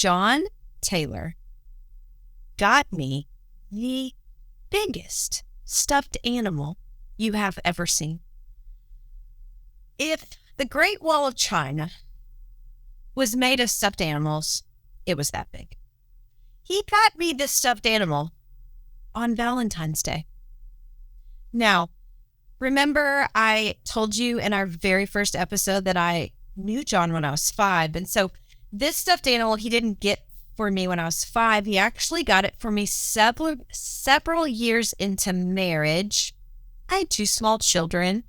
John Taylor got me the biggest stuffed animal you have ever seen. If the Great Wall of China was made of stuffed animals, it was that big. He got me this stuffed animal on Valentine's Day. Now, remember I told you in our very first episode that I knew John when I was 5. And so this stuffed animal he didn't get for me when I was 5. He actually got it for me several years into marriage. I had 2 small children.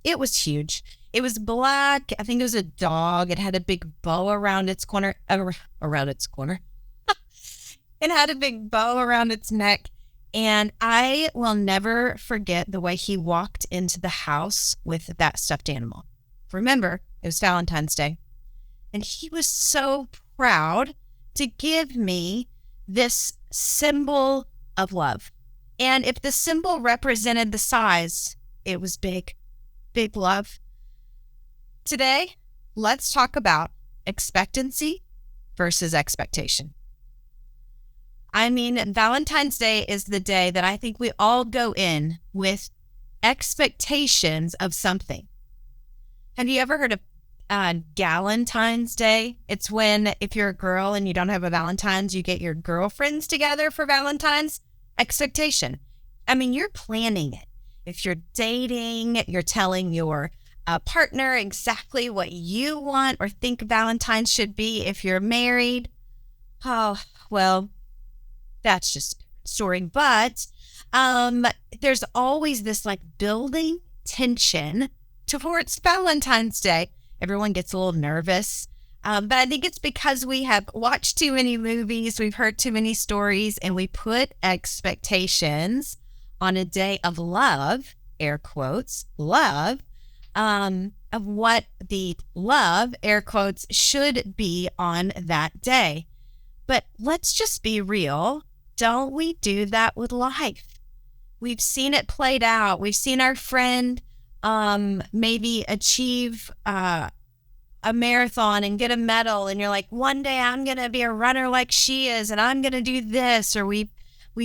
It was huge. It was black. I think it was a dog. It had a big bow around its corner. It had a big bow around its neck. And I will never forget the way he walked into the house with that stuffed animal. Remember, it was Valentine's Day. And he was so proud to give me this symbol of love. And if the symbol represented the size, it was big, big love. Today, let's talk about expectancy versus expectation. I mean, Valentine's Day is the day that I think we all go in with expectations of something. Have you ever heard of Galentine's Day? It's when if you're a girl and you don't have a Valentine's, you get your girlfriends together for Valentine's. Expectation. I mean, you're planning it. If you're dating, you're telling your partner exactly what you want or think Valentine's should be. If you're married, oh, well, that's just a story. But there's always this like building tension towards Valentine's Day. Everyone gets a little nervous. But I think it's because we have watched too many movies, we've heard too many stories, and we put expectations on a day of love, air quotes, love, of what the love, air quotes, should be on that day. But let's just be real. Don't we do that with life? We've seen it played out. We've seen our friend maybe achieve a marathon and get a medal, and you're like, one day I'm going to be a runner like she is, and I'm going to do this. Or we've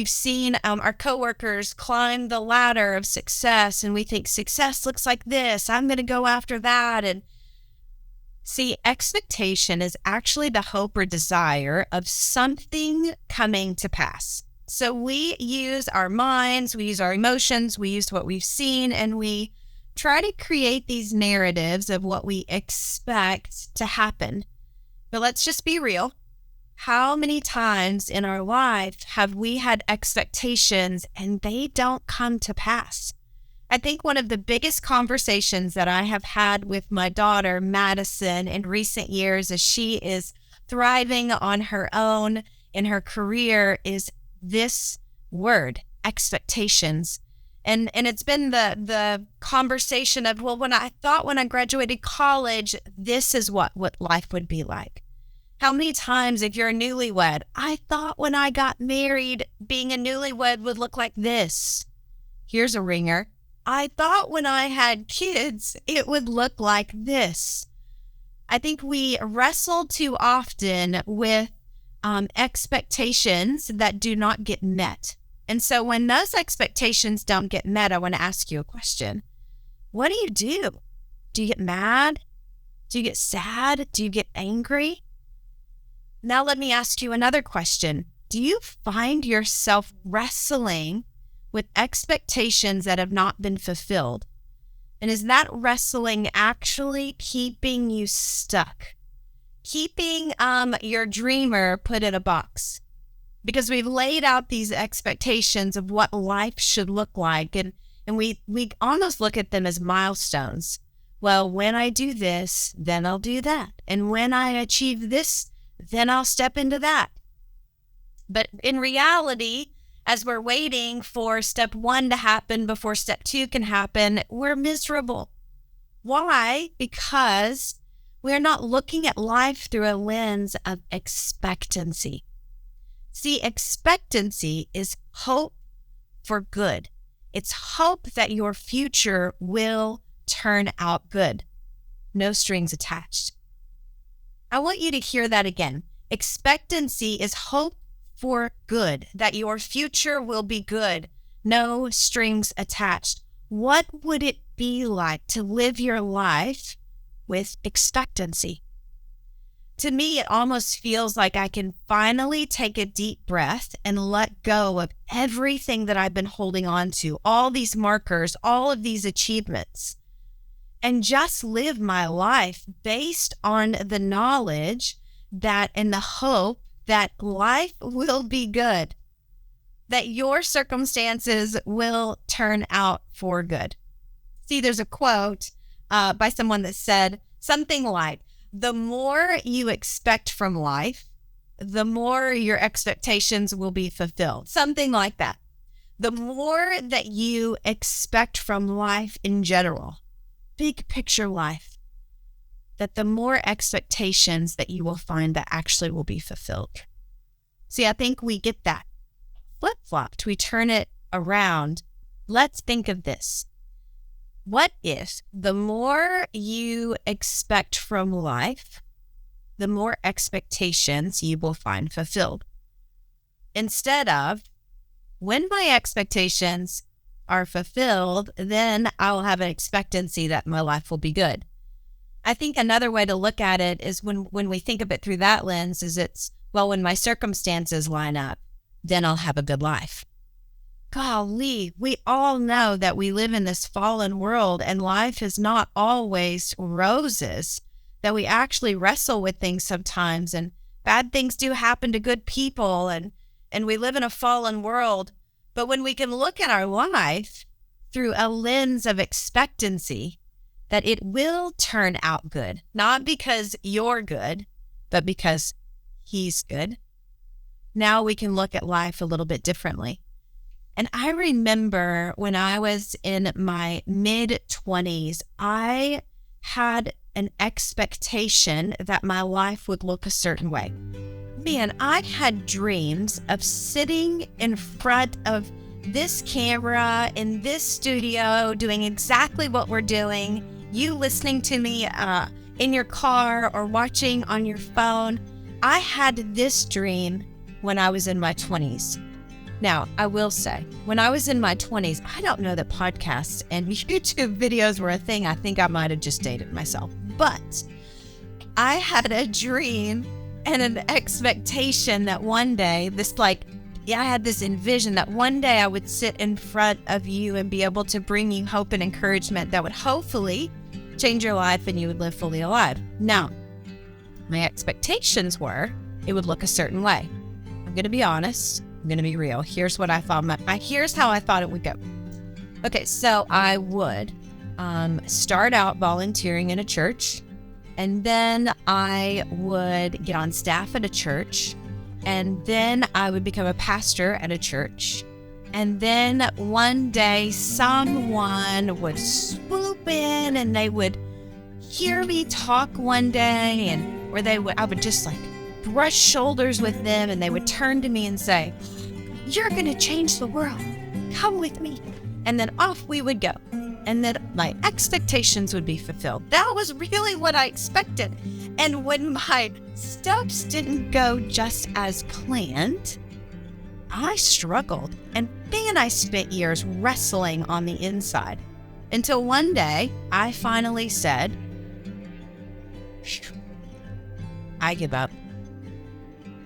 seen our coworkers climb the ladder of success, and we think success looks like this. I'm going to go after that. And see, expectation is actually the hope or desire of something coming to pass. So we use our minds, we use our emotions, we use what we've seen, and we try to create these narratives of what we expect to happen. But let's just be real. How many times in our life have we had expectations and they don't come to pass? I think one of the biggest conversations that I have had with my daughter, Madison, in recent years as she is thriving on her own in her career is this word, expectations. And it's been the conversation of, well, when I graduated college, this is what life would be like. How many times, if you're a newlywed, I thought when I got married, being a newlywed would look like this. Here's a ringer. I thought when I had kids, it would look like this. I think we wrestle too often with expectations that do not get met. And so when those expectations don't get met, I want to ask you a question. What do? Do you get mad? Do you get sad? Do you get angry? Now let me ask you another question. Do you find yourself wrestling with expectations that have not been fulfilled? And is that wrestling actually keeping you stuck? Keeping your dreamer put in a box? Because we've laid out these expectations of what life should look like, and we almost look at them as milestones. Well, when I do this, then I'll do that. And when I achieve this, then I'll step into that. But in reality, as we're waiting for step 1 to happen before step 2 can happen, we're miserable. Why? Because we're not looking at life through a lens of expectancy. See, expectancy is hope for good. It's hope that your future will turn out good. No strings attached. I want you to hear that again. Expectancy is hope for good, that your future will be good, no strings attached. What would it be like to live your life with expectancy? To me, it almost feels like I can finally take a deep breath and let go of everything that I've been holding on to, all these markers, all of these achievements, and just live my life based on the knowledge that and the hope that life will be good, that your circumstances will turn out for good. See, there's a quote by someone that said something like, the more you expect from life, the more your expectations will be fulfilled. Something like that. The more that you expect from life in general, big picture life, that the more expectations that you will find that actually will be fulfilled. See, I think we get that flip-flopped. We turn it around. Let's think of this. What if the more you expect from life, the more expectations you will find fulfilled? Instead of, when my expectations are fulfilled, then I'll have an expectancy that my life will be good. I think another way to look at it is when we think of it through that lens is it's, well, when my circumstances line up, then I'll have a good life. Golly, we all know that we live in this fallen world and life is not always roses, that we actually wrestle with things sometimes and bad things do happen to good people and we live in a fallen world. But when we can look at our life through a lens of expectancy, that it will turn out good, not because you're good, but because He's good. Now we can look at life a little bit differently. And I remember when I was in my mid-20s, I had an expectation that my life would look a certain way. Man, I had dreams of sitting in front of this camera in this studio, doing exactly what we're doing, you listening to me in your car or watching on your phone. I had this dream when I was in my 20s. Now, I will say, when I was in my 20s, I don't know that podcasts and YouTube videos were a thing. I think I might have just dated myself. But I had a dream and an expectation that one day, I had this envision that one day I would sit in front of you and be able to bring you hope and encouragement that would hopefully change your life and you would live fully alive. Now, my expectations were it would look a certain way. I'm going to be honest. I'm going to be real. Here's what I thought. Here's how I thought it would go. Okay, so I would start out volunteering in a church, and then I would get on staff at a church, and then I would become a pastor at a church, and then one day someone would swoop in and they would hear me talk one day, I would just brush shoulders with them, and they would turn to me and say, "You're going to change the world. Come with me." And then off we would go. And then my expectations would be fulfilled. That was really what I expected. And when my steps didn't go just as planned, I struggled. And man, I spent years wrestling on the inside until one day I finally said, I give up.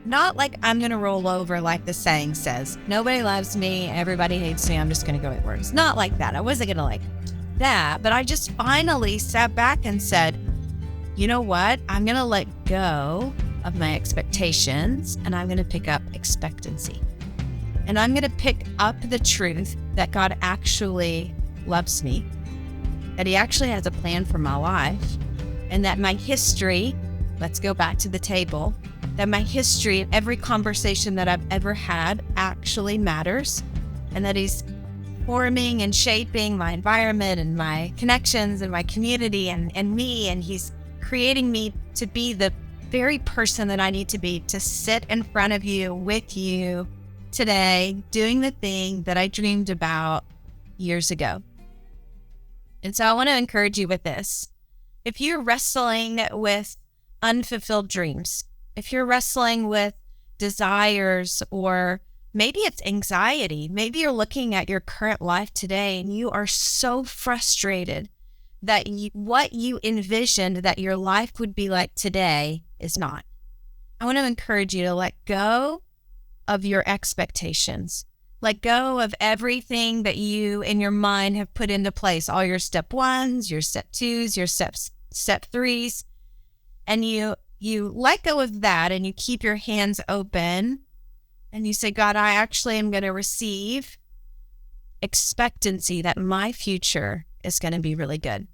Not like I'm going to roll over like the saying says, nobody loves me, everybody hates me, I'm just going to go inwards. Not like that. I wasn't going to like that, but I just finally sat back and said, you know what? I'm going to let go of my expectations and I'm going to pick up expectancy. And I'm going to pick up the truth that God actually loves me, that He actually has a plan for my life, and that my history, let's go back to the table, that my history and every conversation that I've ever had actually matters, and that He's forming and shaping my environment and my connections and my community and me, and He's creating me to be the very person that I need to be to sit in front of you with you today, doing the thing that I dreamed about years ago. And so I want to encourage you with this. If you're wrestling with unfulfilled dreams, if you're wrestling with desires, or maybe it's anxiety, maybe you're looking at your current life today and you are so frustrated that what you envisioned that your life would be like today is not. I want to encourage you to let go of your expectations. Let go of everything that you in your mind have put into place, all your step ones, your step twos, your step threes, and you let go of that and you keep your hands open and you say, God, I actually am going to receive expectancy that my future is going to be really good.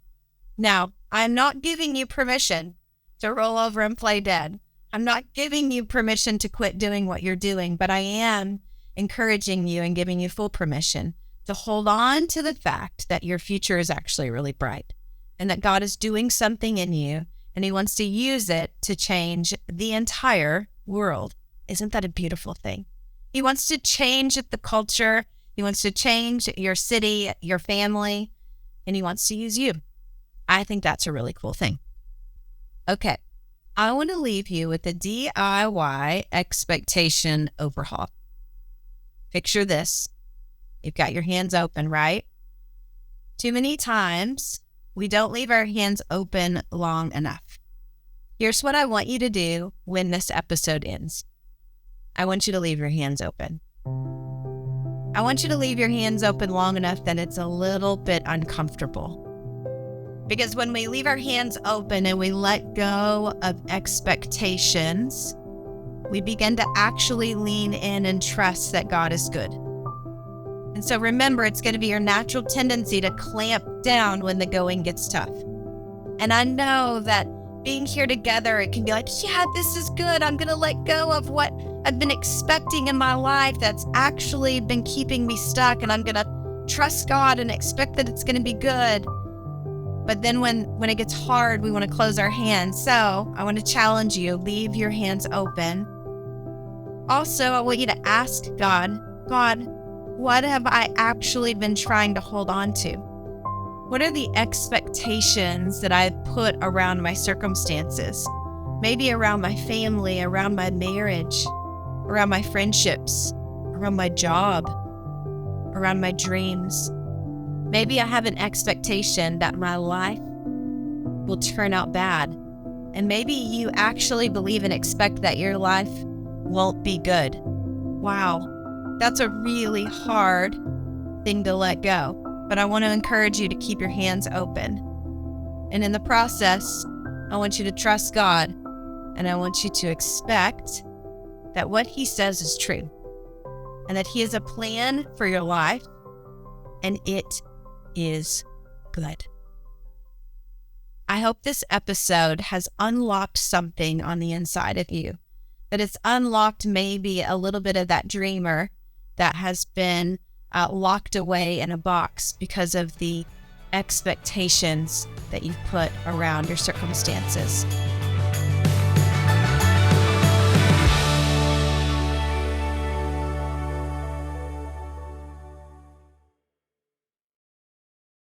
Now, I'm not giving you permission to roll over and play dead. I'm not giving you permission to quit doing what you're doing, but I am encouraging you and giving you full permission to hold on to the fact that your future is actually really bright and that God is doing something in you and he wants to use it to change the entire world. Isn't that a beautiful thing? He wants to change the culture. He wants to change your city, your family, and he wants to use you. I think that's a really cool thing. Okay. I want to leave you with a DIY expectation overhaul. Picture this. You've got your hands open, right? Too many times, we don't leave our hands open long enough. Here's what I want you to do when this episode ends. I want you to leave your hands open. I want you to leave your hands open long enough that it's a little bit uncomfortable. Because when we leave our hands open and we let go of expectations, we begin to actually lean in and trust that God is good. And so remember, it's going to be your natural tendency to clamp down when the going gets tough. And I know that being here together, it can be like, yeah, this is good. I'm going to let go of what I've been expecting in my life that's actually been keeping me stuck. And I'm going to trust God and expect that it's going to be good. But then when it gets hard, we want to close our hands. So I want to challenge you, leave your hands open. Also, I want you to ask God, what have I actually been trying to hold on to? What are the expectations that I've put around my circumstances? Maybe around my family, around my marriage, around my friendships, around my job, around my dreams. Maybe I have an expectation that my life will turn out bad. And maybe you actually believe and expect that your life won't be good. Wow, that's a really hard thing to let go. But I want to encourage you to keep your hands open. And in the process, I want you to trust God, and I want you to expect that what he says is true, and that he has a plan for your life, and it is good. I hope this episode has unlocked something on the inside of you, that it's unlocked maybe a little bit of that dreamer that has been locked away in a box because of the expectations that you've put around your circumstances.